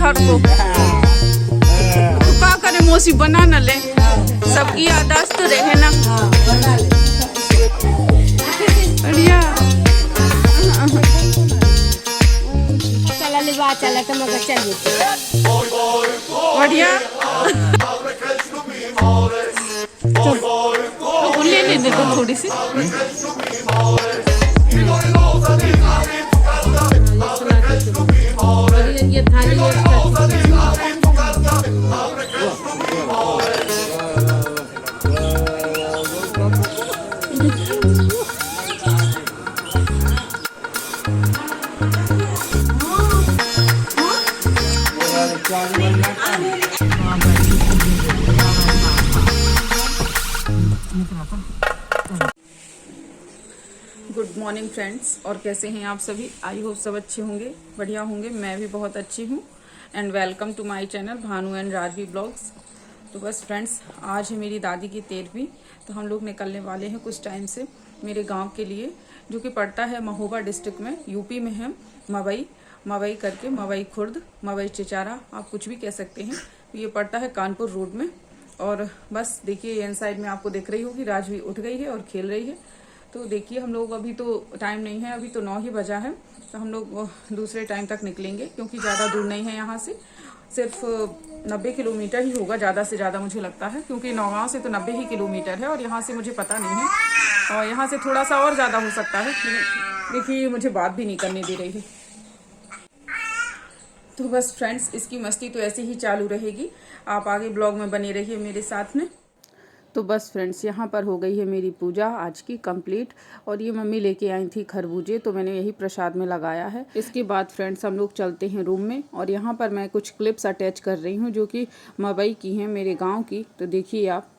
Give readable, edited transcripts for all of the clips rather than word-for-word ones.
घर को। तो क्या करे मौसी, बना न ले, सबकी यादाश्त रहे ना। बढ़िया चला ले बात चला तो मगर चल बढ़िया। तो ले लेने दो थोड़ी सी। ये थाली गुड मॉर्निंग फ्रेंड्स, और कैसे हैं आप सभी? आई होप सब अच्छे होंगे, बढ़िया होंगे। मैं भी बहुत अच्छी हूँ। And welcome to my channel Bhanu and Rajvi blogs. तो बस फ्रेंड्स, आज है मेरी दादी की 13वीं। तो हम लोग निकलने वाले हैं कुछ टाइम से मेरे गांव के लिए, जो कि पड़ता है महोबा डिस्ट्रिक्ट में, यूपी में है। मवई करके, मवई खुर्द, मवई चिचारा, आप कुछ भी कह सकते हैं। तो ये पड़ता है कानपुर रोड में। और बस देखिए, इन साइड में आपको दिख रही होगी राजवी उठ गई है और खेल रही है। तो देखिए, हम लोग अभी तो टाइम नहीं है, अभी तो 9 ही बजा है। तो हम लोग दूसरे टाइम तक निकलेंगे, क्योंकि ज़्यादा दूर नहीं है यहाँ से, सिर्फ 90 किलोमीटर ही होगा ज़्यादा से ज़्यादा, मुझे लगता है। क्योंकि नौगांव से तो 90 ही किलोमीटर है, और यहाँ से मुझे पता नहीं है, और यहाँ से थोड़ा सा और ज़्यादा हो सकता है। देखिए, मुझे बात भी नहीं करने दे रही है। तो बस फ्रेंड्स, इसकी मस्ती तो ऐसे ही चालू रहेगी। आप आगे ब्लॉग में बने रहिए मेरे साथ में। तो बस फ्रेंड्स, यहाँ पर हो गई है मेरी पूजा आज की कंप्लीट। और ये मम्मी लेके आई थी खरबूजे, तो मैंने यही प्रसाद में लगाया है। इसके बाद फ्रेंड्स, हम लोग चलते हैं रूम में। और यहाँ पर मैं कुछ क्लिप्स अटैच कर रही हूँ, जो कि मवई की हैं, मेरे गांव की। तो देखिए आप।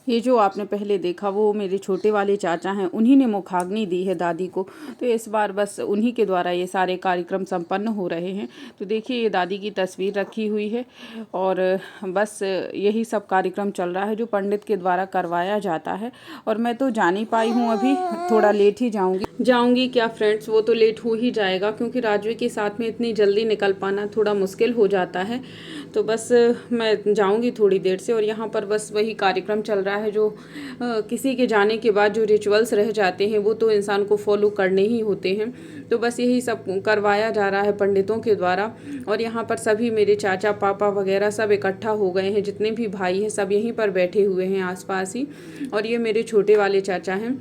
ये जो आपने पहले देखा, वो मेरे छोटे वाले चाचा हैं, उन्हीं ने मुखाग्नि दी है दादी को। तो इस बार बस उन्हीं के द्वारा ये सारे कार्यक्रम संपन्न हो रहे हैं। तो देखिए, ये दादी की तस्वीर रखी हुई है, और बस यही सब कार्यक्रम चल रहा है जो पंडित के द्वारा करवाया जाता है। और मैं तो जा नहीं पाई हूँ, अभी थोड़ा लेट ही जाऊँगी क्या फ्रेंड्स, वो तो लेट हो ही जाएगा, क्योंकि राजवी के साथ में इतनी जल्दी निकल पाना थोड़ा मुश्किल हो जाता है। तो बस मैं जाऊँगी थोड़ी देर से। और यहाँ पर बस वही कार्यक्रम चल रहा है जो किसी के जाने के बाद जो रिचुअल्स रह जाते हैं, वो तो इंसान को फॉलो करने ही होते हैं। तो बस यही सब करवाया जा रहा है पंडितों के द्वारा। और यहाँ पर सभी मेरे चाचा पापा वगैरह सब इकट्ठा हो गए हैं, जितने भी भाई हैं सब यहीं पर बैठे हुए हैं आसपास ही। और ये मेरे छोटे वाले चाचा हैं।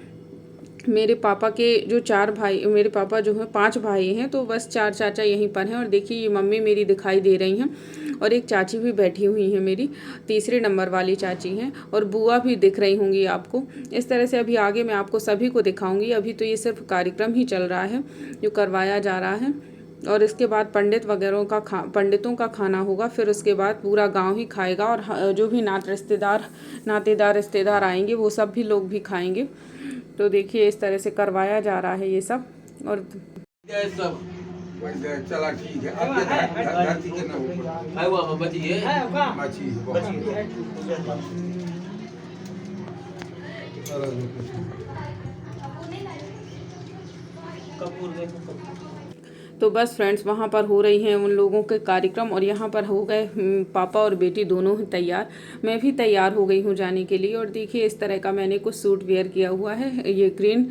मेरे पापा के जो 4 भाई, मेरे पापा जो हैं 5 भाई हैं, तो बस 4 चाचा यहीं पर हैं। और देखिए, ये मम्मी मेरी दिखाई दे रही हैं, और एक चाची भी बैठी हुई हैं, मेरी तीसरे नंबर वाली चाची हैं। और बुआ भी दिख रही होंगी आपको। इस तरह से अभी आगे मैं आपको सभी को दिखाऊंगी। अभी तो ये सिर्फ कार्यक्रम ही चल रहा है जो करवाया जा रहा है। और इसके बाद पंडितों का खाना होगा। फिर उसके बाद पूरा गांव ही खाएगा, और जो भी नातेदार रिश्तेदार आएंगे, वो सब भी लोग भी खाएंगे। तो देखिए, इस तरह से करवाया जा रहा है ये सब। और चला ठीक है, अब धरती के ना ऊपर तो बस फ्रेंड्स, वहाँ पर हो रही हैं उन लोगों के कार्यक्रम। और यहाँ पर हो गए पापा और बेटी दोनों ही तैयार। मैं भी तैयार हो गई हूँ जाने के लिए। और देखिए, इस तरह का मैंने कुछ सूट वेयर किया हुआ है। ये ग्रीन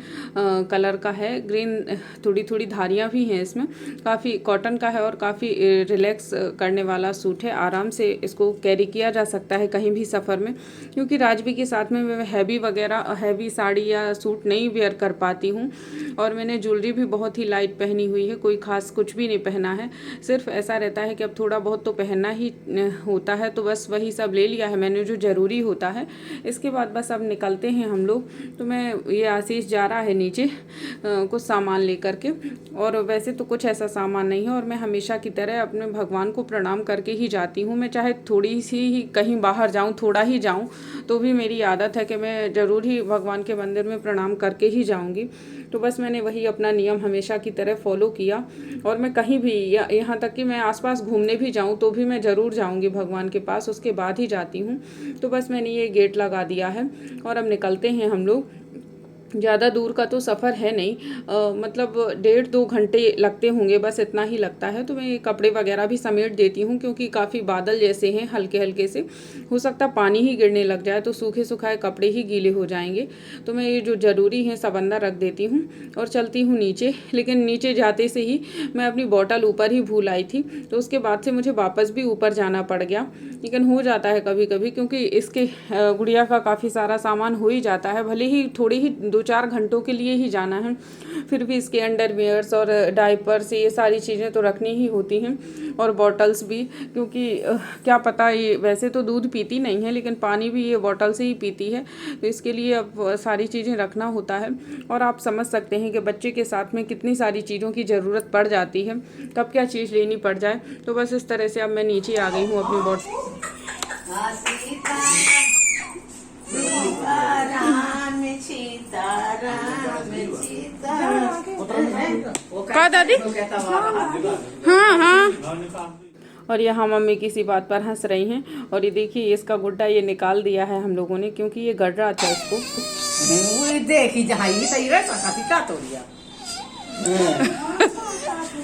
कलर का है। ग्रीन थोड़ी थोड़ी धारियाँ भी हैं इसमें। काफ़ी कॉटन का है, और काफ़ी रिलैक्स करने वाला सूट है। आराम से इसको कैरी किया जा सकता है कहीं भी सफ़र में, क्योंकि राजवी के साथ में मैं हैवी साड़ी या सूट नहीं वेयर कर पाती हूँ। और मैंने ज्वेलरी भी बहुत ही लाइट पहनी हुई है, कोई खास कुछ भी नहीं पहना है। सिर्फ ऐसा रहता है कि अब थोड़ा बहुत तो पहनना ही होता है, तो बस वही सब ले लिया है मैंने जो ज़रूरी होता है। इसके बाद बस अब निकलते हैं हम लोग। तो मैं, ये आशीष जा रहा है नीचे कुछ सामान लेकर के। और वैसे तो कुछ ऐसा सामान नहीं है, और मैं हमेशा की तरह अपने भगवान को प्रणाम करके ही जाती हूँ। मैं चाहे थोड़ी सी ही कहीं बाहर जाऊँ, थोड़ा ही जाऊँ, तो भी मेरी आदत है कि मैं ज़रूर ही भगवान के मंदिर में प्रणाम करके ही जाऊँगी। तो बस मैंने वही अपना नियम हमेशा की तरह फॉलो किया। और मैं कहीं भी, यहाँ तक कि मैं आसपास घूमने भी जाऊँ तो भी मैं ज़रूर जाऊँगी भगवान के पास, उसके बाद ही जाती हूँ। तो बस मैंने ये गेट लगा दिया है, और अब निकलते हैं हम लोग। ज़्यादा दूर का तो सफ़र है नहीं, मतलब 1.5-2 घंटे लगते होंगे, बस इतना ही लगता है। तो मैं कपड़े वगैरह भी समेट देती हूँ क्योंकि काफ़ी बादल जैसे हैं, हल्के हल्के से, हो सकता पानी ही गिरने लग जाए तो सूखे सुखाए कपड़े ही गीले हो जाएंगे। तो मैं ये जो ज़रूरी है सब अंदर रख देती हूँ और चलती हूँ नीचे। लेकिन नीचे जाते से ही मैं अपनी बॉटल ऊपर ही भूल आई थी, तो उसके बाद से मुझे वापस भी ऊपर जाना पड़ गया। लेकिन हो जाता है कभी कभी, क्योंकि इसके गुड़िया का काफ़ी सारा सामान हो ही जाता है, भले ही थोड़ी ही 2-4 घंटों के लिए ही जाना है, फिर भी इसके अंडरवियर्स और डायपर्स ये सारी चीज़ें तो रखनी ही होती हैं, और बॉटल्स भी, क्योंकि क्या पता, ये वैसे तो दूध पीती नहीं है लेकिन पानी भी ये बॉटल से ही पीती है, तो इसके लिए अब सारी चीज़ें रखना होता है। और आप समझ सकते हैं कि बच्चे के साथ में कितनी सारी चीज़ों की ज़रूरत पड़ जाती है, कब क्या चीज़ लेनी पड़ जाए। तो बस इस तरह से अब मैं नीचे आ गई हूँ अपनी बॉटल। का दादी? हाँ हाँ। और यहाँ मम्मी किसी बात पर हंस रही हैं, और ये देखिए इसका गुड्डा ये निकाल दिया है हम लोगों ने, क्योंकि ये गड़ रहा था इसको। देखी जहाँ ये सही रह सका तो लिया।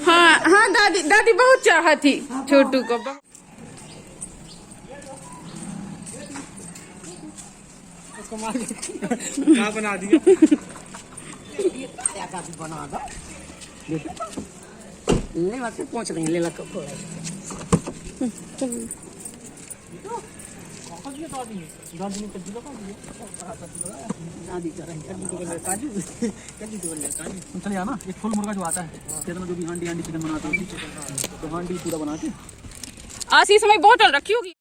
हाँ हाँ, दादी दादी बहुत चाहा थी छोटू को। क्या बना दिया? बना दो ले मत पहुंच रही ले लग चले जाना। एक फुल मुर्गा जो आता है कहते हैं, जो भी हांडी हांडी चिकन बनाते हैं, तो हांडी पूरा बना के आज इस समय बोतल रखी होगी।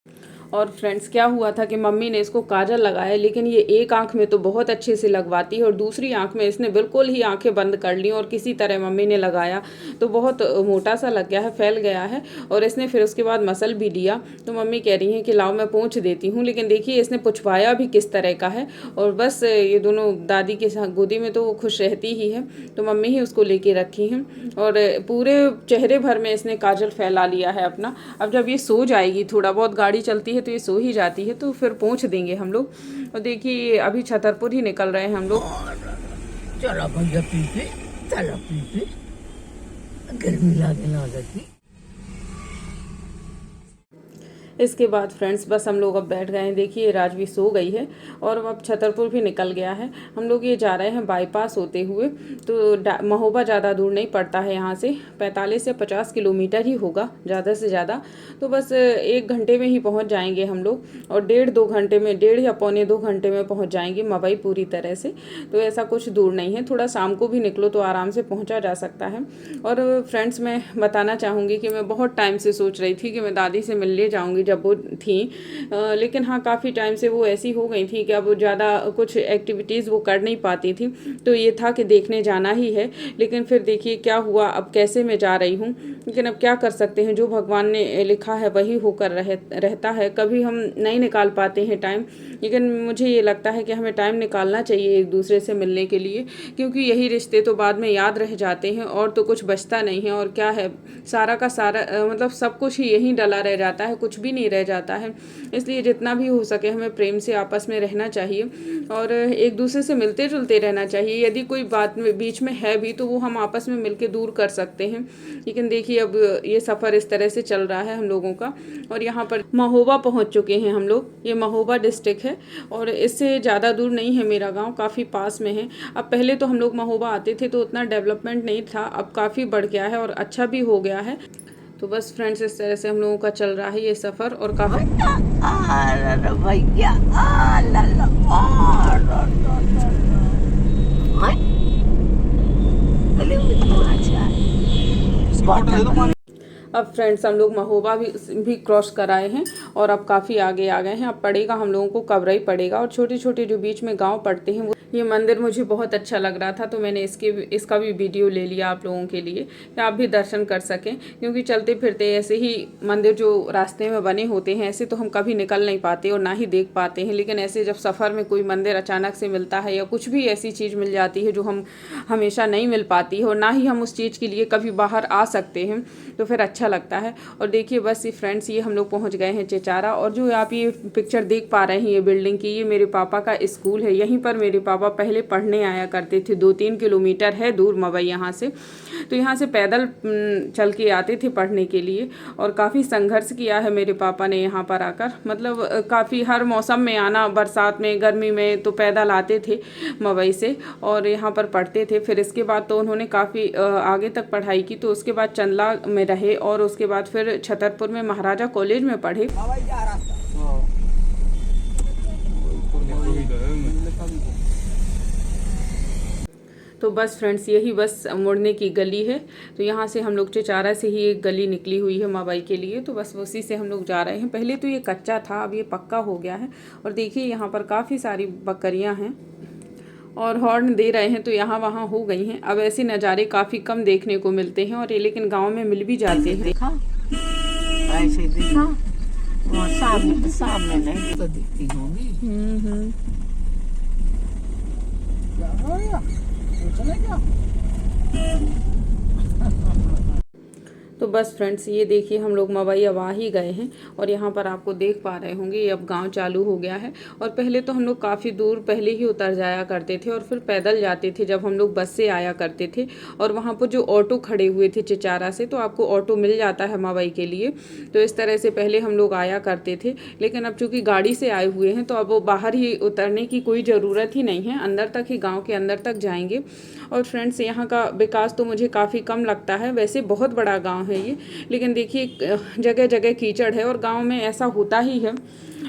और फ्रेंड्स, क्या हुआ था कि मम्मी ने इसको काजल लगाया, लेकिन ये एक आंख में तो बहुत अच्छे से लगवाती है और दूसरी आंख में इसने बिल्कुल ही आंखें बंद कर ली, और किसी तरह मम्मी ने लगाया तो बहुत मोटा सा लग गया है, फैल गया है, और इसने फिर उसके बाद मसल भी दिया। तो मम्मी कह रही हैं कि लाओ मैं पोंछ देती हूँ, लेकिन देखिए इसने पुछवाया भी किस तरह का है। और बस ये दोनों दादी के साथ गोदी में तो वो खुश रहती ही है, तो मम्मी ही उसको लेके रखी हैं, और पूरे चेहरे भर में इसने काजल फैला लिया है अपना। अब जब ये सो जाएगी, थोड़ा बहुत गाड़ी चलती है तो ये सो ही जाती है, तो फिर पहुंच देंगे हम लोग। और देखिए अभी छतरपुर ही निकल रहे हैं हम लोग। चलो भैया पीते, चलो पीते, गर्मी लगे ना लगी। इसके बाद फ्रेंड्स बस हम लोग अब बैठ गए हैं। देखिए राजवी सो गई है और अब छतरपुर भी निकल गया है। हम लोग ये जा रहे हैं बाईपास होते हुए, तो महोबा ज़्यादा दूर नहीं पड़ता है यहाँ से, 45 से 50 किलोमीटर ही होगा ज़्यादा से ज़्यादा। तो बस 1 घंटे में ही पहुँच जाएंगे हम लोग, और 1.5-2 घंटे में, 1.5 या पौने 2 घंटे में पहुँच जाएंगे मवई पूरी तरह से। तो ऐसा कुछ दूर नहीं है, थोड़ा शाम को भी निकलो तो आराम से पहुँचा जा सकता है। और फ्रेंड्स मैं बताना चाहूँगी कि मैं बहुत टाइम से सोच रही थी कि मैं दादी से मिलने जाऊँगी जब वो थी, लेकिन हाँ काफ़ी टाइम से वो ऐसी हो गई थी कि अब ज़्यादा कुछ एक्टिविटीज़ वो कर नहीं पाती थी, तो ये था कि देखने जाना ही है। लेकिन फिर देखिए क्या हुआ, अब कैसे मैं जा रही हूँ, लेकिन अब क्या कर सकते हैं, जो भगवान ने लिखा है वही होकर रहता है। कभी हम नहीं निकाल पाते हैं टाइम, लेकिन मुझे ये लगता है कि हमें टाइम निकालना चाहिए एक दूसरे से मिलने के लिए, क्योंकि यही रिश्ते तो बाद में याद रह जाते हैं, और तो कुछ बचता नहीं है। और क्या है, सारा का सारा मतलब सब कुछ ही यहीं डला रह जाता है, कुछ भी नहीं रह जाता है। इसलिए जितना भी हो सके हमें प्रेम से आपस में रहना चाहिए और एक दूसरे से मिलते जुलते रहना चाहिए। यदि कोई बात में बीच में है भी तो वो हम आपस में मिलके दूर कर सकते हैं। लेकिन देखिए अब ये सफ़र इस तरह से चल रहा है हम लोगों का, और यहाँ पर महोबा पहुँच चुके हैं हम लोग। ये महोबा डिस्ट्रिक्ट है और इससे ज़्यादा दूर नहीं है मेरा गाँव, काफ़ी पास में है। अब पहले तो हम लोग महोबा आते थे तो उतना डेवलपमेंट नहीं था, अब काफ़ी बढ़ गया है और अच्छा भी हो गया है। तो बस फ्रेंड्स इस तरह से हम लोगों का चल रहा है ये सफ़र, और काफ़ी अब फ्रेंड्स हम लोग महोबा भी क्रॉस कराए हैं और अब काफ़ी आगे आ गए हैं। अब पड़ेगा हम लोगों को कवरई पड़ेगा, और छोटे छोटे जो बीच में गांव पड़ते हैं वो। ये मंदिर मुझे बहुत अच्छा लग रहा था तो मैंने इसका भी वीडियो ले लिया आप लोगों के लिए कि आप भी दर्शन कर सकें, क्योंकि चलते फिरते ऐसे ही मंदिर जो रास्ते में बने होते हैं ऐसे तो हम कभी निकल नहीं पाते और ना ही देख पाते हैं। लेकिन ऐसे जब सफ़र में कोई मंदिर अचानक से मिलता है या कुछ भी ऐसी चीज़ मिल जाती है जो हम हमेशा नहीं मिल पाती है और ना ही हम उस चीज़ के लिए कभी बाहर आ सकते हैं, तो फिर अच्छा लगता है। और देखिए बस ये फ्रेंड्स ये हम लोग पहुंच गए हैं चेचारा, और जो आप ये पिक्चर देख पा रहे हैं ये बिल्डिंग की, ये मेरे पापा का स्कूल है। यहीं पर मेरे पापा पापा पहले पढ़ने आया करते थे। 2-3 किलोमीटर है दूर मवई यहाँ से, तो यहाँ से पैदल चल के आते थे पढ़ने के लिए। और काफ़ी संघर्ष किया है मेरे पापा ने यहाँ पर आकर, मतलब काफ़ी हर मौसम में आना, बरसात में, गर्मी में, तो पैदल आते थे मवई से और यहाँ पर पढ़ते थे। फिर इसके बाद तो उन्होंने काफ़ी आगे तक पढ़ाई की, तो उसके बाद चंदला में रहे और उसके बाद फिर छतरपुर में महाराजा कॉलेज में पढ़े। तो बस फ्रेंड्स, यही बस मुड़ने की गली है। तो यहाँ से हम लोग चिचारा से ही एक गली निकली हुई है मवई के लिए, तो बस उसी से हम लोग जा रहे हैं। पहले तो ये कच्चा था, अब ये पक्का हो गया है। और देखिए यहाँ पर काफ़ी सारी बकरियाँ हैं और हॉर्न दे रहे हैं, तो यहाँ वहाँ हो गई हैं। अब ऐसे नज़ारे काफ़ी कम देखने को मिलते हैं और ये लेकिन गाँव में मिल भी जाते हैं। देखा ऐसे देखा, वहाँ सामने नहीं तो दिखती होंगी। तो बस फ्रेंड्स, ये देखिए हम लोग मवई अब आ ही गए हैं और यहाँ पर आपको देख पा रहे होंगे ये अब गांव चालू हो गया है। और पहले तो हम लोग काफ़ी दूर पहले ही उतर जाया करते थे और फिर पैदल जाते थे जब हम लोग बस से आया करते थे। और वहाँ पर जो ऑटो खड़े हुए थे चिचारा से, तो आपको ऑटो मिल जाता है मवई के लिए, तो इस तरह से पहले हम लोग आया करते थे। लेकिन अब चूँकि गाड़ी से आए हुए हैं तो अब वो बाहर ही उतरने की कोई ज़रूरत ही नहीं है, अंदर तक ही, गाँव के अंदर तक जाएंगे। और फ्रेंड्स, यहाँ का विकास तो मुझे काफ़ी कम लगता है, वैसे बहुत बड़ा गाँव है ये, लेकिन देखिए जगह जगह कीचड़ है और गांव में ऐसा होता ही है।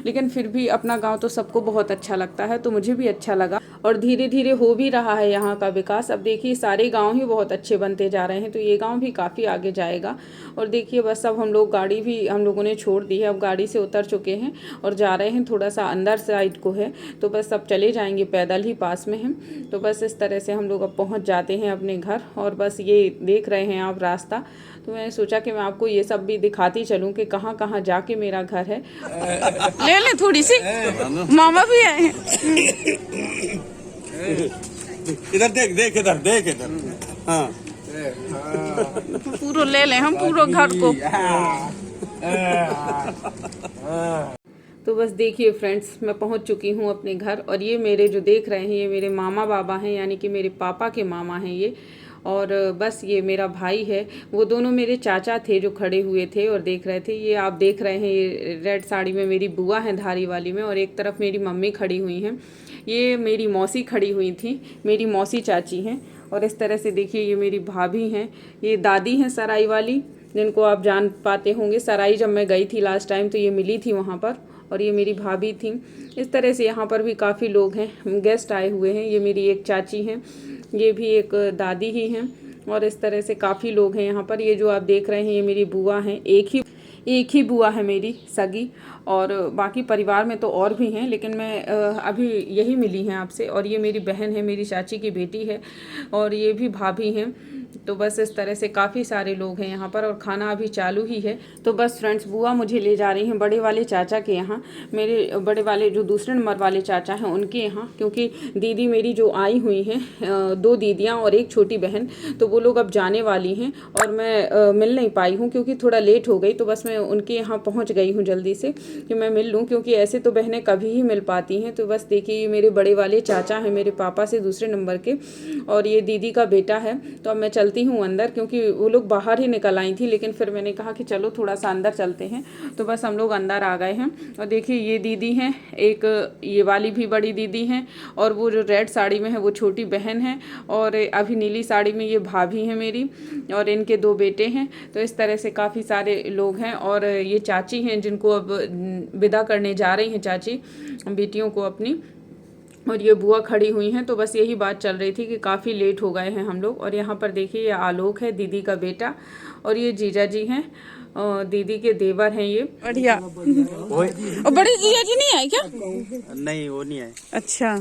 लेकिन फिर भी अपना गांव तो सबको बहुत अच्छा लगता है, तो मुझे भी अच्छा लगा। और धीरे धीरे हो भी रहा है यहाँ का विकास। अब देखिए सारे गांव ही बहुत अच्छे बनते जा रहे हैं, तो ये गांव भी काफ़ी आगे जाएगा। और देखिए बस अब हम लोग गाड़ी भी हम लोगों ने छोड़ दी है, अब गाड़ी से उतर चुके हैं और जा रहे हैं, थोड़ा सा अंदर साइड को है, तो बस अब चले जाएंगे, पैदल ही पास में हैं। तो बस इस तरह से हम लोग अब पहुँच जाते हैं अपने घर। और बस ये देख रहे हैं आप रास्ता, तो मैंने सोचा कि मैं आपको ये सब भी दिखाती चलूँ कि कहाँ कहाँ जाके मेरा घर है। ले लें थोड़ी सी, मामा भी आए हैं। इधर देख देख, इधर देख, इधर। हाँ, पूरा ले लें हम, पूरा घर को। तो बस देखिए फ्रेंड्स, मैं पहुंच चुकी हूं अपने घर। और ये मेरे जो देख रहे हैं, ये मेरे मामा बाबा हैं, यानी कि मेरे पापा के मामा हैं ये। और बस ये मेरा भाई है, वो दोनों मेरे चाचा थे जो खड़े हुए थे और देख रहे थे। ये आप देख रहे हैं, ये रेड साड़ी में मेरी बुआ हैं धारी वाली में, और एक तरफ मेरी मम्मी खड़ी हुई हैं। ये मेरी मौसी खड़ी हुई थी, मेरी मौसी चाची हैं। और इस तरह से देखिए ये मेरी भाभी हैं, ये दादी हैं सराई वाली, जिनको आप जान पाते होंगे। सराई जब मैं गई थी लास्ट टाइम तो ये मिली थी वहाँ पर, और ये मेरी भाभी थी। इस तरह से यहाँ पर भी काफ़ी लोग हैं, गेस्ट आए हुए हैं। ये मेरी एक चाची हैं, ये भी एक दादी ही हैं, और इस तरह से काफ़ी लोग हैं यहाँ पर। ये जो आप देख रहे हैं ये मेरी बुआ हैं, एक ही बुआ है मेरी सगी, और बाकी परिवार में तो और भी हैं, लेकिन मैं अभी यही मिली हैं आपसे। और ये मेरी बहन है, मेरी चाची की बेटी है, और ये भी भाभी हैं। तो बस इस तरह से काफ़ी सारे लोग हैं यहाँ पर, और खाना अभी चालू ही है। तो बस फ्रेंड्स, बुआ मुझे ले जा रही हैं बड़े वाले चाचा के यहाँ, मेरे बड़े वाले जो दूसरे नंबर वाले चाचा हैं उनके यहाँ, क्योंकि दीदी मेरी जो आई हुई हैं, 2 दीदियाँ और एक छोटी बहन, तो वो लोग अब जाने वाली हैं और मैं मिल नहीं पाई हूँ क्योंकि थोड़ा लेट हो गई। तो बस मैं उनके यहाँ पहुँच गई हूँ जल्दी से कि मैं मिल लूँ, क्योंकि ऐसे तो बहनें कभी ही मिल पाती हैं। तो बस देखिए ये मेरे बड़े वाले चाचा हैं, मेरे पापा से दूसरे नंबर के, और ये दीदी का बेटा है। तो अब मैं चलती हूँ अंदर, क्योंकि वो लोग बाहर ही निकल आई थी, लेकिन फिर मैंने कहा कि चलो थोड़ा सा अंदर चलते हैं। तो बस हम लोग अंदर आ गए हैं। और देखिए ये दीदी हैं, एक ये वाली भी बड़ी दीदी हैं, और वो जो रेड साड़ी में है वो छोटी बहन है, और अभी नीली साड़ी में ये भाभी हैं मेरी, और इनके 2 बेटे हैं। तो इस तरह से काफ़ी सारे लोग हैं। और ये चाची हैं जिनको अब विदा करने जा रही हैं चाची बेटियों को अपनी, और ये बुआ खड़ी हुई हैं। तो बस यही बात चल रही थी कि काफ़ी लेट हो गए हैं हम लोग। और यहाँ पर देखिए ये आलोक है, दीदी का बेटा, और ये जीजा जी हैं, दीदी के देवर हैं ये। बढ़िया। और बड़े जीजा जी नहीं आए क्या? नहीं, वो नहीं है। अच्छा।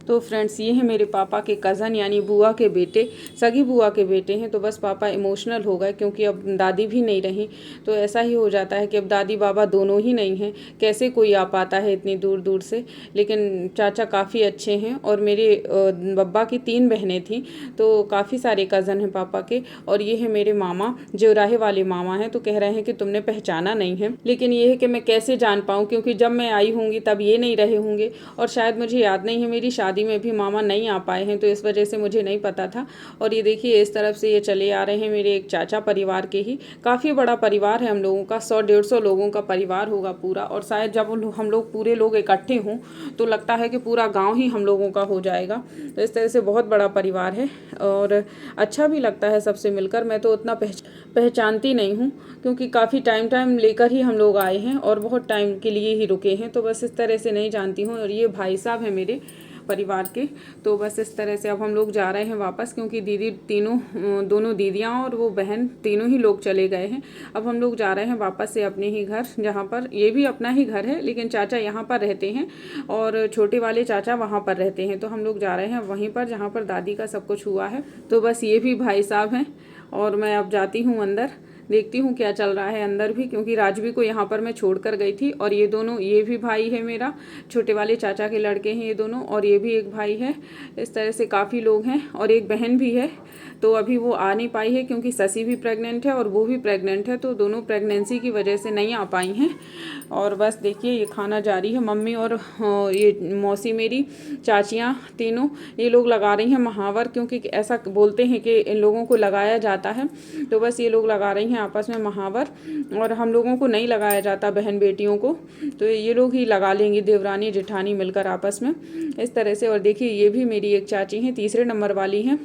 तो फ्रेंड्स ये है मेरे पापा के कज़न यानी बुआ के बेटे, सगी बुआ के बेटे हैं। तो बस पापा इमोशनल हो गए क्योंकि अब दादी भी नहीं रही। तो ऐसा ही हो जाता है कि अब दादी बाबा दोनों ही नहीं हैं, कैसे कोई आ पाता है इतनी दूर दूर से। लेकिन चाचा काफ़ी अच्छे हैं और मेरे बब्बा की 3 बहनें थीं, तो काफ़ी सारे कज़न हैं पापा के। और ये है मेरे मामा, जो राहे वाले मामा हैं। तो कह रहे हैं कि तुमने पहचाना नहीं है, लेकिन ये है कि मैं कैसे जान पाऊँ, क्योंकि जब मैं आई होंगी तब ये नहीं रहे होंगे और शायद मुझे याद नहीं है, मेरी शादी में भी मामा नहीं आ पाए हैं, तो इस वजह से मुझे नहीं पता था। और ये देखिए इस तरफ से ये चले आ रहे हैं मेरे एक चाचा परिवार के ही। काफ़ी बड़ा परिवार है हम लोगों का, 100-150 लोगों का परिवार होगा पूरा। और शायद जब हम लोग पूरे लोग इकट्ठे हों तो लगता है कि पूरा गांव ही हम लोगों का हो जाएगा। तो इस तरह से बहुत बड़ा परिवार है और अच्छा भी लगता है सबसे मिलकर। मैं तो उतना पहचानती नहीं हूँ क्योंकि काफ़ी टाइम लेकर ही हम लोग आए हैं और बहुत टाइम के लिए ही रुके हैं, तो बस इस तरह से नहीं जानती हूँ। और ये भाई साहब हैं मेरे परिवार के। तो बस इस तरह से अब हम लोग जा रहे हैं वापस, क्योंकि दीदी दोनों दीदियाँ और वो बहन तीनों ही लोग चले गए हैं। अब हम लोग जा रहे हैं वापस से अपने ही घर, जहाँ पर ये भी अपना ही घर है, लेकिन चाचा यहाँ पर रहते हैं और छोटे वाले चाचा वहाँ पर रहते हैं। तो हम लोग जा रहे हैं वहीं पर जहाँ पर दादी का सब कुछ हुआ है। तो बस ये भी भाई साहब हैं और मैं अब जाती हूँ अंदर, देखती हूँ क्या चल रहा है अंदर भी, क्योंकि राजवी को यहाँ पर मैं छोड़ कर गई थी। और ये दोनों, ये भी भाई है मेरा, छोटे वाले चाचा के लड़के हैं ये दोनों, और ये भी एक भाई है। इस तरह से काफ़ी लोग हैं और एक बहन भी है। तो अभी वो आ नहीं पाई है क्योंकि ससी भी प्रेग्नेंट है और वो भी प्रेग्नेंट है, तो दोनों प्रेगनेंसी की वजह से नहीं आ पाई हैं। और बस देखिए ये खाना जारी है। मम्मी और ये मौसी मेरी, चाचियाँ तीनों, ये लोग लगा रही हैं महावर, क्योंकि ऐसा बोलते हैं कि इन लोगों को लगाया जाता है। तो बस ये लोग लगा रही हैं आपस में महावर, और हम लोगों को नहीं लगाया जाता, बहन बेटियों को, तो ये लोग ही लगा लेंगी, देवरानी जेठानी मिलकर आपस में इस तरह से। और देखिए ये भी मेरी एक चाची हैं, 3रे नंबर वाली हैं,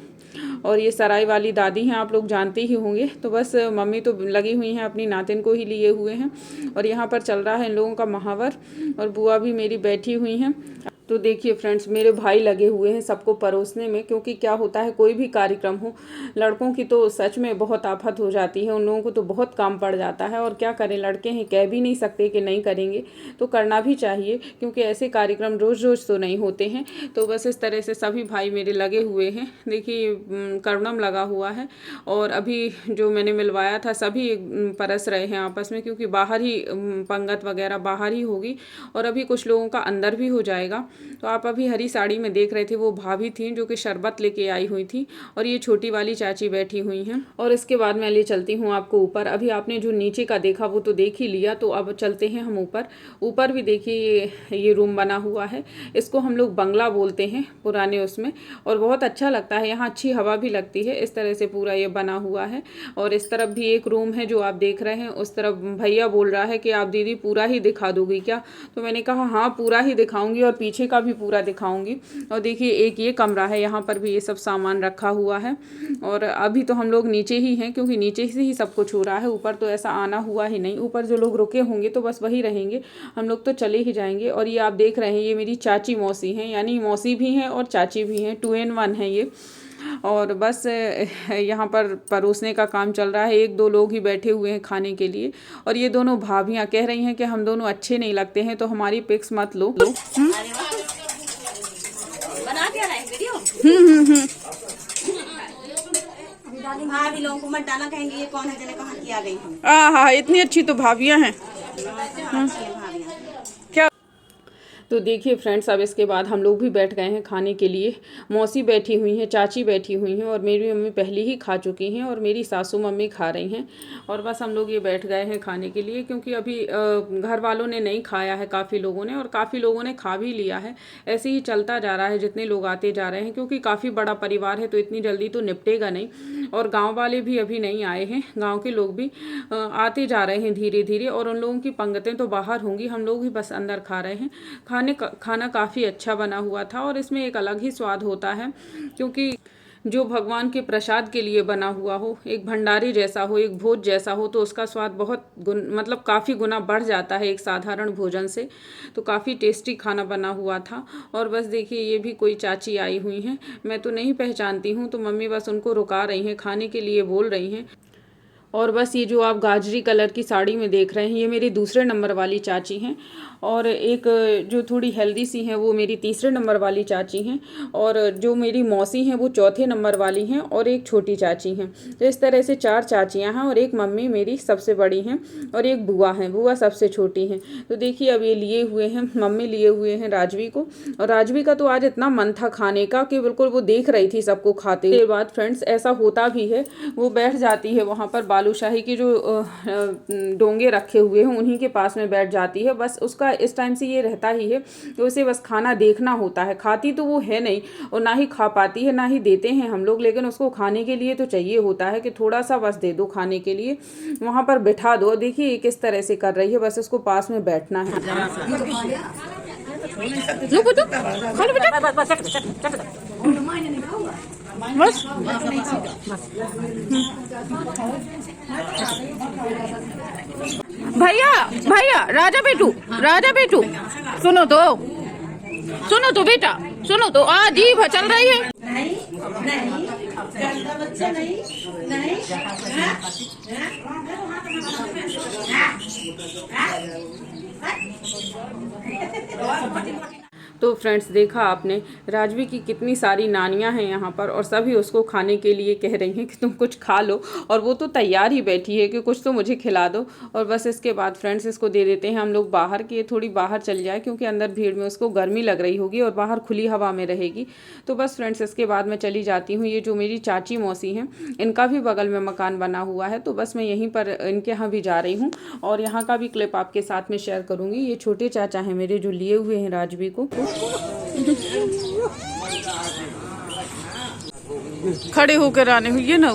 और ये सराय वाली दादी हैं, आप लोग जानते ही होंगे। तो बस मम्मी तो लगी हुई हैं, अपनी नातिन को ही लिए हुए हैं, और यहाँ पर चल रहा है इन लोगों का महावर, और बुआ भी मेरी बैठी हुई हैं। तो देखिए फ्रेंड्स, मेरे भाई लगे हुए हैं सबको परोसने में, क्योंकि क्या होता है कोई भी कार्यक्रम हो, लड़कों की तो सच में बहुत आफत हो जाती है, उन लोगों को तो बहुत काम पड़ जाता है। और क्या करें, लड़के हैं, कह भी नहीं सकते कि नहीं करेंगे, तो करना भी चाहिए, क्योंकि ऐसे कार्यक्रम रोज़ रोज़ तो नहीं होते हैं। तो बस इस तरह से सभी भाई मेरे लगे हुए हैं। देखिए कड़नम लगा हुआ है, और अभी जो मैंने मिलवाया था सभी परस रहे हैं आपस में, क्योंकि बाहर ही पंगत वगैरह बाहर ही होगी, और अभी कुछ लोगों का अंदर भी हो जाएगा। तो आप अभी हरी साड़ी में देख रहे थे, वो भाभी थी जो कि शरबत लेके आई हुई थी, और ये छोटी वाली चाची बैठी हुई हैं। और इसके बाद मैं ले चलती हूँ आपको ऊपर। अभी आपने जो नीचे का देखा वो तो देख ही लिया, तो अब चलते हैं हम ऊपर। ऊपर भी देखिए ये रूम बना हुआ है, इसको हम लोग बंगला बोलते हैं पुराने उसमें, और बहुत अच्छा लगता है, यहाँ अच्छी हवा भी लगती है। इस तरह से पूरा ये बना हुआ है। और इस तरफ भी एक रूम है जो आप देख रहे हैं, उस तरफ भैया बोल रहा है कि आप दीदी पूरा ही दिखा दोगी क्या? तो मैंने कहा हाँ पूरा ही दिखाऊंगी, और पीछे का भी पूरा दिखाऊंगी। और देखिए एक ये कमरा है, यहाँ पर भी ये सब सामान रखा हुआ है। और अभी तो हम लोग नीचे ही हैं, क्योंकि नीचे से ही सब कुछ हो रहा है, ऊपर तो ऐसा आना हुआ ही नहीं। ऊपर जो लोग रुके होंगे तो बस वही रहेंगे, हम लोग तो चले ही जाएंगे। और ये आप देख रहे हैं, ये मेरी चाची मौसी हैं, यानी मौसी भी हैं और चाची भी हैं, 2 in 1 है ये। और बस यहाँ पर परोसने का काम चल रहा है, 1-2 लोग ही बैठे हुए हैं खाने के लिए। और ये दोनों भाभियाँ कह रही हैं कि हम दोनों अच्छे नहीं लगते हैं, तो हमारी पिक्स मत लो। बना क्या रहा है वीडियो? भाभी लोगों को मत डाला, कहेंगे ये कौन है जिन्हें कहाँ की आ गई हम। हाँ, इतनी अच्छी तो भाभियाँ हैं। तो देखिए फ्रेंड्स, अब इसके बाद हम लोग भी बैठ गए हैं खाने के लिए। मौसी बैठी हुई हैं, चाची बैठी हुई हैं, और मेरी मम्मी पहले ही खा चुकी हैं, और मेरी सासू मम्मी खा रही हैं। और बस हम लोग ये बैठ गए हैं खाने के लिए, क्योंकि अभी घर वालों ने नहीं खाया है, काफ़ी लोगों ने, और काफ़ी लोगों ने खा भी लिया है। ऐसे ही चलता जा रहा है, जितने लोग आते जा रहे हैं, क्योंकि काफ़ी बड़ा परिवार है, तो इतनी जल्दी तो निपटेगा नहीं। और गाँव वाले भी अभी नहीं आए हैं, गाँव के लोग भी आते जा रहे हैं धीरे धीरे, और उन लोगों की पंगतें तो बाहर होंगी, हम लोग ही बस अंदर खा रहे हैं। खाना काफ़ी अच्छा बना हुआ था, और इसमें एक अलग ही स्वाद होता है, क्योंकि जो भगवान के प्रसाद के लिए बना हुआ हो, एक भंडारे जैसा हो, एक भोज जैसा हो, तो उसका स्वाद बहुत मतलब काफ़ी गुना बढ़ जाता है एक साधारण भोजन से। तो काफ़ी टेस्टी खाना बना हुआ था। और बस देखिए ये भी कोई चाची आई हुई हैं, मैं तो नहीं पहचानती हूँ, तो मम्मी बस उनको रुका रही हैं, खाने के लिए बोल रही हैं। और बस ये जो आप गाजरी कलर की साड़ी में देख रहे हैं ये मेरी दूसरे नंबर वाली चाची हैं, और एक जो थोड़ी हेल्दी सी हैं वो मेरी तीसरे नंबर वाली चाची हैं, और जो मेरी मौसी हैं वो चौथे नंबर वाली हैं, और एक छोटी चाची हैं। तो इस तरह से 4 चाचियाँ हैं, और एक मम्मी मेरी सबसे बड़ी हैं, और एक बुआ हैं, बुआ सबसे छोटी हैं। तो देखिए अब ये लिए हुए हैं, मम्मी लिए हुए हैं राजवी को, और राजवी का तो आज इतना मन था खाने का कि बिल्कुल वो देख रही थी सबको खाते। देर बाद फ्रेंड्स ऐसा होता भी है, वो बैठ जाती है वहाँ पर, बालूशाही के जो डोंगे रखे हुए हैं उन्हीं के पास में बैठ जाती है। बस उसका इस टाइम से ये रहता ही है कि उसे बस खाना देखना होता है, खाती तो वो है नहीं, और ना ही खा पाती है, ना ही देते हैं हम लोग, लेकिन उसको खाने के लिए तो चाहिए होता है कि थोड़ा सा बस दे दो खाने के लिए, वहाँ पर बिठा दो। देखिए ये किस तरह से कर रही है, बस उसको पास में बैठना है। लो बेटा, खा लो बेटा, बस भैया भैया, राजा बेटू सुनो तो बेटा, सुनो तो, जीभ चल रही है। नहीं नहीं, गंदा बच्चा नहीं नहीं। तो फ्रेंड्स देखा आपने राजवी की कितनी सारी नानियां हैं यहाँ पर, और सभी उसको खाने के लिए कह रही हैं कि तुम कुछ खा लो, और वो तो तैयार ही बैठी है कि कुछ तो मुझे खिला दो। और बस इसके बाद फ्रेंड्स इसको दे देते हैं हम लोग बाहर, कि ये थोड़ी बाहर चल जाए, क्योंकि अंदर भीड़ में उसको गर्मी लग रही होगी और बाहर खुली हवा में रहेगी। तो बस फ्रेंड्स इसके बाद मैं चली जाती हूँ। ये जो मेरी चाची मौसी हैं इनका भी बगल में मकान बना हुआ है, तो बस मैं यहीं पर इनके यहाँ भी जा रही हूँ, और यहाँ का भी क्लिप आपके साथ में शेयर करूँगी। ये छोटे चाचा हैं मेरे जो लिए हुए हैं राजवी को। खड़े होकर आने हुए ना।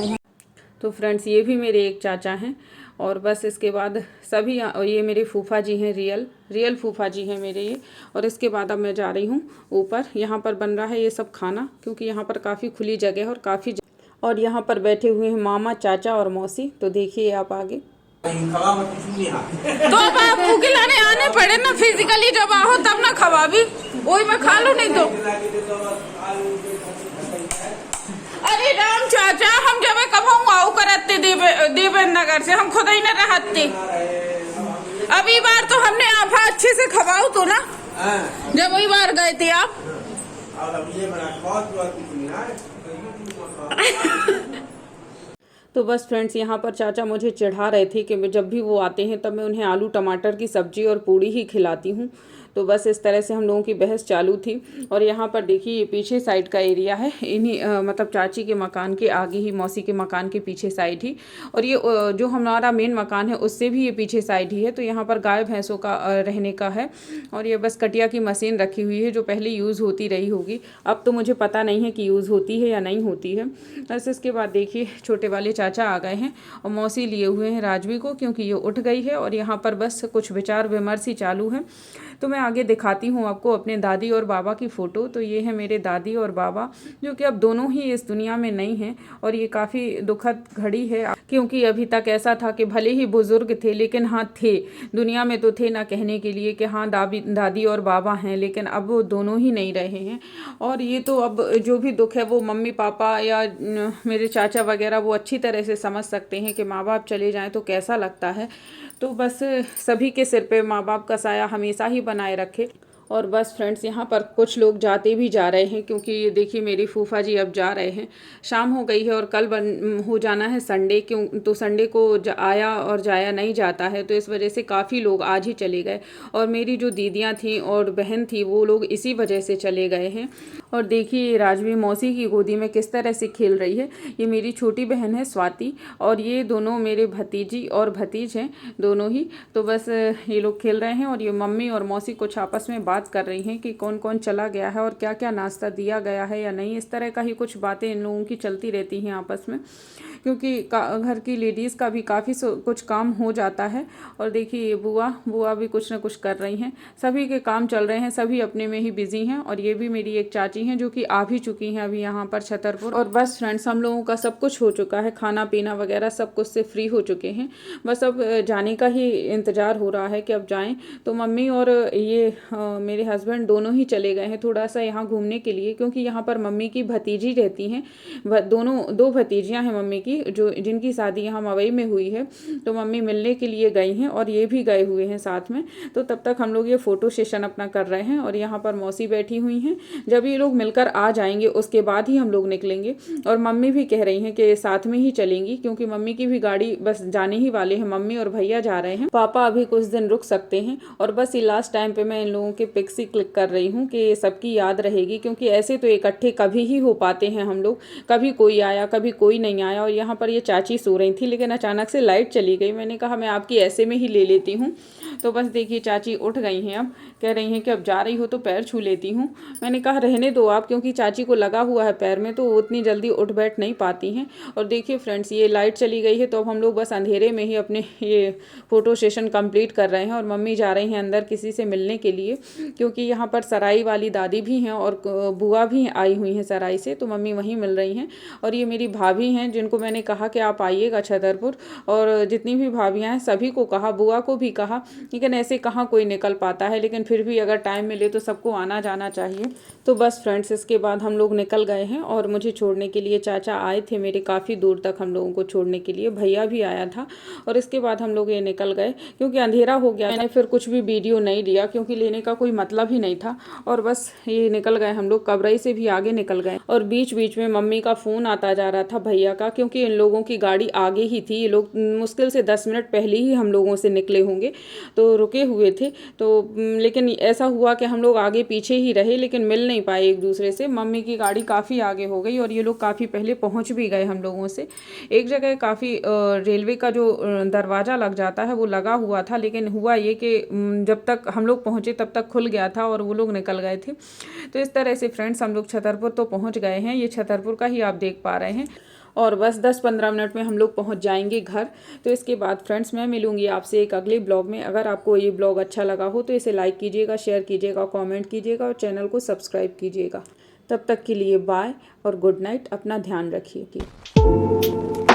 तो फ्रेंड्स ये भी मेरे एक चाचा हैं, और बस इसके बाद सभी, ये मेरे फूफा जी हैं, रियल फूफा जी हैं मेरे ये। और इसके बाद अब मैं जा रही हूँ ऊपर, यहाँ पर बन रहा है ये सब खाना, क्योंकि यहाँ पर काफ़ी खुली जगह है और यहाँ पर बैठे हुए हैं मामा, चाचा और मौसी। तो देखिए आप आगे। तो अब आपको खिलाने आने पड़े ना, फिजिकली जब आओ तब ना खवा भी, वही मैं खा लूं, नहीं तो। अरे राम चाचा, हम जब कब आओ करते देवेंद्र नगर से, हम खुद ही न रहते। अभी बार तो हमने आप अच्छे से खवाओ तो ना, जब वही बार गए थे आप। तो बस फ्रेंड्स यहाँ पर चाचा मुझे चिढ़ा रहे थे कि जब भी वो आते हैं तब मैं उन्हें आलू टमाटर की सब्जी और पूड़ी ही खिलाती हूँ। तो बस इस तरह से हम लोगों की बहस चालू थी। और यहाँ पर देखिए ये पीछे साइड का एरिया है, इन्हीं मतलब चाची के मकान के आगे ही, मौसी के मकान के पीछे साइड ही, और ये जो हमारा मेन मकान है उससे भी ये पीछे साइड ही है। तो यहाँ पर गाय भैंसों का रहने का है। और ये बस कटिया की मशीन रखी हुई है जो पहले यूज़ होती रही होगी, अब तो मुझे पता नहीं है कि यूज़ होती है या नहीं होती है। बस इसके बाद देखिए छोटे वाले चाचा आ गए हैं और मौसी लिए हुए हैं राजवी को, क्योंकि ये उठ गई है। और यहाँ पर बस कुछ विचार विमर्श ही चालू है। तो मैं आगे दिखाती हूँ आपको अपने दादी और बाबा की फ़ोटो। तो ये है मेरे दादी और बाबा, जो कि अब दोनों ही इस दुनिया में नहीं हैं। और ये काफ़ी दुखद घड़ी है, क्योंकि अभी तक ऐसा था कि भले ही बुज़ुर्ग थे, लेकिन हाँ थे, दुनिया में तो थे ना कहने के लिए कि हाँ दादी और बाबा हैं, लेकिन अब वो दोनों ही नहीं रहे हैं। और ये तो अब जो भी दुख है वो मम्मी पापा या मेरे चाचा वगैरह वो अच्छी तरह से समझ सकते हैं कि माँ बाप चले जाएँ तो कैसा लगता है। तो बस सभी के सिर पे माँ बाप का साया हमेशा ही बनाए रखे। और बस फ्रेंड्स यहाँ पर कुछ लोग जाते भी जा रहे हैं, क्योंकि ये देखिए मेरी फूफा जी अब जा रहे हैं। शाम हो गई है और कल हो जाना है संडे, क्यों तो संडे को आया और जाया नहीं जाता है, तो इस वजह से काफ़ी लोग आज ही चले गए। और मेरी जो दीदियाँ थीं और बहन थी वो लोग इसी वजह से चले गए हैं। और देखिए राजवी मौसी की गोदी में किस तरह से खेल रही है। ये मेरी छोटी बहन है स्वाति, और ये दोनों मेरे भतीजी और भतीज हैं, दोनों ही। तो बस ये लोग खेल रहे हैं और ये मम्मी और मौसी कुछ आपस में बात कर रही हैं कि कौन कौन चला गया है और क्या क्या नाश्ता दिया गया है या नहीं। इस तरह का ही कुछ बातें इन लोगों की चलती रहती हैं आपस में, क्योंकि घर की लेडीज़ का भी काफ़ी कुछ काम हो जाता है। और देखिए ये बुआ भी कुछ ना कुछ कर रही हैं। सभी के काम चल रहे हैं, सभी अपने में ही बिजी हैं। और ये भी मेरी एक चाची हैं जो कि आ भी चुकी हैं अभी यहाँ पर छतरपुर। और बस फ्रेंड्स हम लोगों का सब कुछ हो चुका है, खाना पीना वगैरह सब कुछ से फ्री हो चुके हैं। बस अब जाने का ही इंतज़ार हो रहा है कि अब जाएँ। तो मम्मी और ये मेरे हस्बैंड दोनों ही चले गए हैं थोड़ा सा यहाँ घूमने के लिए, क्योंकि यहाँ पर मम्मी की भतीजी रहती हैं। दो भतीजियाँ हैं मम्मी की, की जो जिनकी शादी यहाँ मवई में हुई है, तो मम्मी मिलने के लिए गई हैं और ये भी गए हुए हैं साथ में। तो तब तक हम लोग ये फ़ोटो सेशन अपना कर रहे हैं और यहाँ पर मौसी बैठी हुई हैं। जब ये लोग मिलकर आ जाएंगे उसके बाद ही हम लोग निकलेंगे। और मम्मी भी कह रही हैं कि साथ में ही चलेंगी, क्योंकि मम्मी की भी गाड़ी बस जाने ही वाले हैं, मम्मी और भैया जा रहे हैं, पापा अभी कुछ दिन रुक सकते हैं। और बस ये लास्ट टाइम पे मैं इन लोगों के पिक्स ही क्लिक कर रही हूँ कि सबकी याद रहेगी, क्योंकि ऐसे तो इकट्ठे कभी ही हो पाते हैं हम लोग, कभी कोई आया कभी कोई नहीं आया। और यहाँ पर ये चाची सो रही थी, लेकिन अचानक से लाइट चली गई। मैंने कहा मैं आपकी ऐसे में ही ले लेती हूँ। तो बस देखिए चाची उठ गई हैं, अब कह रही हैं कि अब जा रही हो तो पैर छू लेती हूँ। मैंने कहा रहने दो आप, क्योंकि चाची को लगा हुआ है पैर में, तो वो उतनी जल्दी उठ बैठ नहीं पाती हैं। और देखिए फ्रेंड्स, ये लाइट चली गई है, तो अब हम लोग बस अंधेरे में ही अपने ये फ़ोटो सेशन कंप्लीट कर रहे हैं। और मम्मी जा रही हैं अंदर किसी से मिलने के लिए, क्योंकि यहाँ पर सराई वाली दादी भी हैं और बुआ भी आई हुई हैं सराई से, तो मम्मी वहीं मिल रही हैं। और ये मेरी भाभी हैं, जिनको मैंने कहा कि आप आइएगा छतरपुर, और जितनी भी भाभियाँ हैं सभी को कहा, बुआ को भी कहा, लेकिन ऐसे कहाँ कोई निकल पाता है, लेकिन फिर भी अगर टाइम मिले तो सबको आना जाना चाहिए। तो बस फ्रेंड्स, इसके बाद हम लोग निकल गए हैं और मुझे छोड़ने के लिए चाचा आए थे मेरे, काफ़ी दूर तक हम लोगों को छोड़ने के लिए, भैया भी आया था। और इसके बाद हम लोग ये निकल गए, क्योंकि अंधेरा हो गया। मैंने फिर कुछ भी वीडियो नहीं लिया, क्योंकि लेने का कोई मतलब ही नहीं था। और बस ये निकल गए हम लोग, कबरई से भी आगे निकल गए। और बीच बीच में मम्मी का फ़ोन आता जा रहा था भैया का, क्योंकि इन लोगों की गाड़ी आगे ही थी। ये लोग मुश्किल से 10 मिनट पहले ही हम लोगों से निकले होंगे, तो रुके हुए थे। तो लेकिन ऐसा हुआ कि हम लोग आगे पीछे ही रहे, लेकिन मिल नहीं पाए एक दूसरे से। मम्मी की गाड़ी काफ़ी आगे हो गई और ये लोग काफ़ी पहले पहुंच भी गए हम लोगों से। एक जगह काफ़ी रेलवे का जो दरवाज़ा लग जाता है वो लगा हुआ था, लेकिन हुआ ये कि जब तक हम लोग पहुँचे तब तक खुल गया था और वो लोग निकल गए थे। तो इस तरह से फ्रेंड्स हम लोग छतरपुर तो पहुँच गए हैं, ये छतरपुर का ही आप देख पा रहे हैं। और बस 10-15 मिनट में हम लोग पहुंच जाएंगे घर। तो इसके बाद फ्रेंड्स मैं मिलूंगी आपसे एक अगले ब्लॉग में। अगर आपको ये ब्लॉग अच्छा लगा हो तो इसे लाइक कीजिएगा, शेयर कीजिएगा, कमेंट कीजिएगा और चैनल को सब्सक्राइब कीजिएगा। तब तक के लिए बाय और गुड नाइट। अपना ध्यान रखिए।